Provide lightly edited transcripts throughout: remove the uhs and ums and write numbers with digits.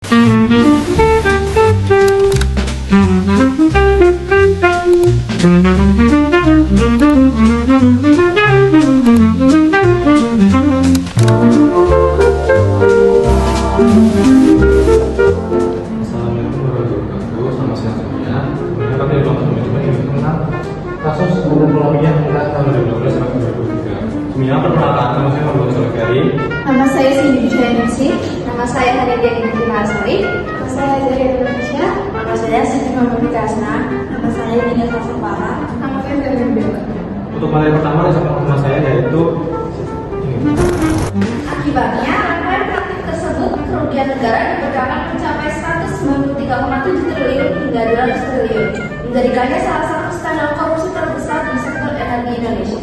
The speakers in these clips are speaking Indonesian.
Kasus pembunuhan tahun 2012 sampai 2023. Sebenarnya perkenalkan, nama saya Muhammad Solekari. Nama saya Cindy Jayansi. Nama saya Hanidia Dinti Mahasari. Nama saya dari Indonesia. Nama saya Siti Mamudi Kasna. Nama saya Dina Kasapara. Nama saya dari Bella. Untuk materi pertama yang sama nama saya yaitu ini. Akibatnya, rangkaian praktik tersebut kerugian negara diperkirakan mencapai 193,7 triliun hingga 200 triliun, menjadikannya salah satu skandal korupsi terbesar di sektor energi Indonesia.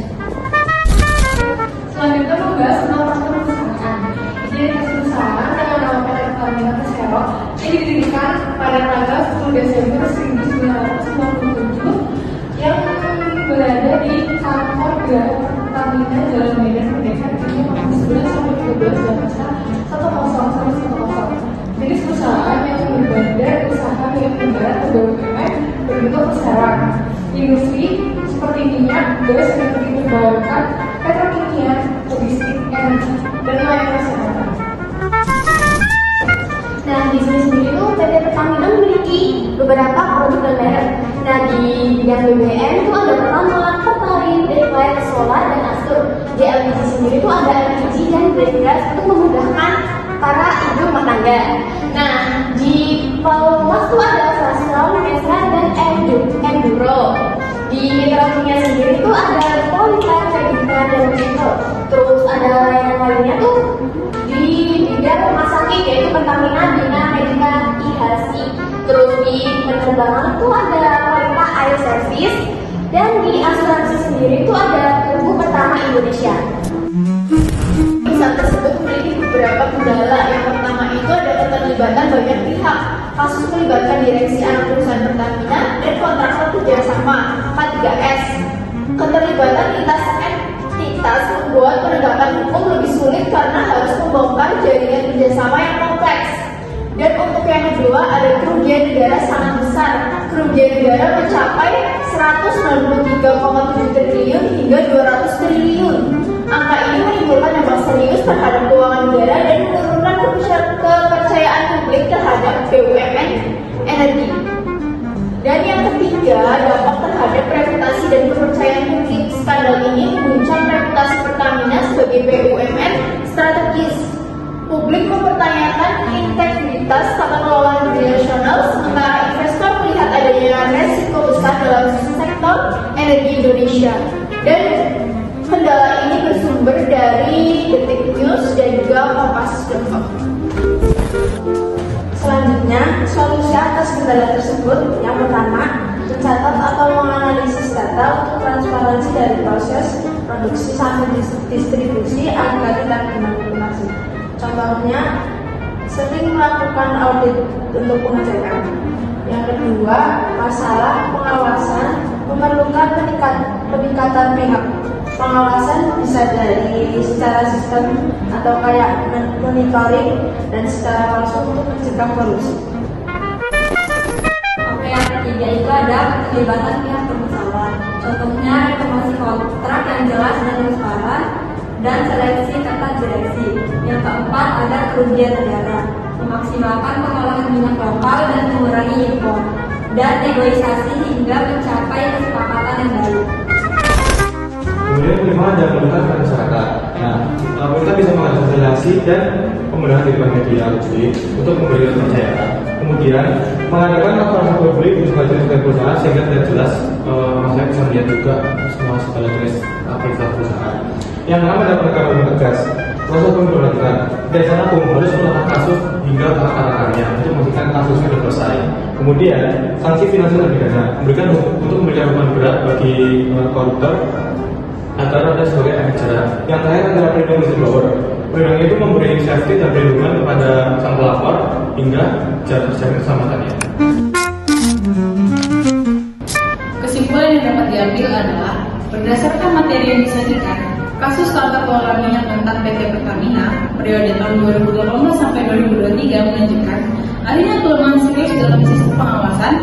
Selanjutnya membahas tentang faktor perusahaan. Identitas perusahaan dengan nama PT Pertamina Persero yang didirikan pada tanggal 10 Desember 1997 yang berada di kantor Geraha Pertamina Jalan Medan Merdeka ini masih 11 sampai 13 dan masa 100 jenis perusahaan yang berbadan usaha milik negara atau BUMN berbentuk perseroan. Industri seperti minyak, gas, energi terbarukan, petrokimia, logistik, energi, dan layanan kesehatan. Nah, di sini sendiri itu PT Pertamina memiliki beberapa produk dan merek. Nah, di bidang BBM itu ada Pertamina, Pertalite, Daylight, Solar, dan Astur. Di LPG sendiri itu ada LPG dan green gas untuk memudahkan para ibu rumah tangga. Nah, di Polmas itu ada Sastra, Mesra, dan Enduro. Di Petrokimia sendiri itu ada Polita, Medika, dan Metro. Terus ada layanan lainnya tuh di bidang rumah sakit yaitu Pertamina, Bina, Medika, IHSI. Terus di penerbangan itu ada Polita Air Service, dan di asuransi sendiri itu ada Tubuh Pertama Indonesia. Perusahaan tersebut memiliki beberapa kendala. Yang pertama itu ada keterlibatan banyak pihak. Kasus melibatkan direksi anak perusahaan Pertamina dan kontraktor kerjasama K3S. Keterlibatan lintas entitas membuat penegakan hukum lebih sulit karena harus membongkar jaringan kerjasama yang kompleks. Dan untuk yang kedua ada kerugian negara sangat besar. Kerugian negara mencapai 193,7 triliun hingga 200 triliun. Angka ini menimbulkan dampak serius terhadap keuangan negara dan menurunkan kepercayaan publik terhadap BUMN energi. Dan yang ketiga, dampak terhadap reputasi dan kepercayaan publik. Skandal ini menguncang reputasi Pertamina sebagai BUMN strategis. Publik mempertanyakan integritas tata kelola energi nasional, sementara investor melihat adanya resiko besar dalam sektor energi Indonesia. Dan kendala ini bersumber dari Detik News dan juga Kompas.com. Selanjutnya, solusi atas kendala tersebut yang pertama, mencatat atau menganalisis data untuk transparansi dari proses produksi sampai distribusi agar tidak dimanipulasi. Contohnya, sering melakukan audit untuk pengecekan. Yang kedua, masalah pengawasan memerlukan peningkatan pihak. Pengawasan bisa dari secara sistem atau kayak monitoring dan secara langsung untuk mencegah korupsi. Oke, yang ketiga itu ada keterlibatan pihak bermasalah. Contohnya reformasi kontrak yang jelas dan transparan dan seleksi kata direksi. Yang keempat ada kerugian negara, memaksimalkan pengolahan minyak lokal dan mengurangi impor, dan negosiasi hingga mencapai kesepakatan yang baik. Kemudian kelima ada melibatkan masyarakat. Nah, kita bisa mengakomodasi dan penggunaan di media publik untuk memberikan kepercayaan. Kemudian mengadakan laporan publik di sebagian perusahaan sehingga tidak jelas, masyarakat bisa melihat juga semua segala jenis aktivitas perusahaan. Yang pertama adalah penegakan hukum tegas. Proses pemberantasan biasanya harus melakukan kasus hingga ke akar-akarnya untuk memastikan kasusnya sudah selesai. Kemudian sanksi finansial dan pidana memberikan untuk memberikan hukuman berat bagi koruptor agar ada sebagai efek jerah. Yang terakhir adalah perlindungan whistleblower. Perlindungan itu memberi safety dan perlindungan kepada sang pelapor hingga terjamin keselamatannya. Kesimpulan yang dapat diambil adalah berdasarkan materi yang disajikan, kasus tata kelola minyak mentah PT Pertamina periode tahun 2018 sampai 2023 menunjukkan adanya kelemahan serius dalam sistem pengawasan,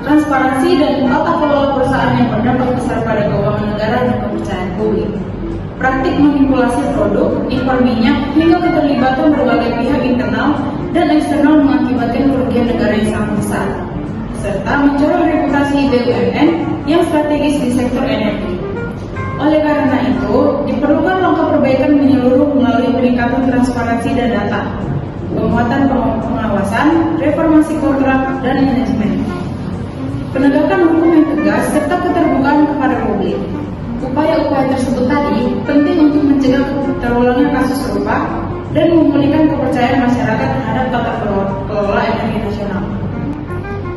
transparansi, dan tata kelola perusahaan yang berdampak besar pada keuangan negara dan kepercayaan publik. Praktik manipulasi produk, impor minyak, hingga keterlibatan berbagai pihak internal dan eksternal mengakibatkan kerugian negara yang sangat besar, serta mencoreng reputasi BUMN yang strategis di sektor energi. Oleh karena itu, diperlukan langkah perbaikan menyeluruh melalui peningkatan transparansi dan data, penguatan pengawasan, reformasi kontrak, dan manajemen, penegakan hukum yang tegas, serta keterbukaan kepada publik. Upaya-upaya tersebut tadi penting untuk mencegah terulangnya kasus serupa dan memulihkan kepercayaan masyarakat terhadap tata kelola energi nasional.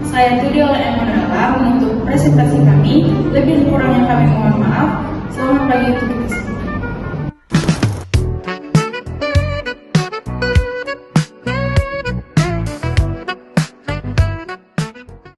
Saya Tudiola Emanuela menutup presentasi kami. Lebih kurangnya kami mohon maaf. Selamat pagi untuk kita.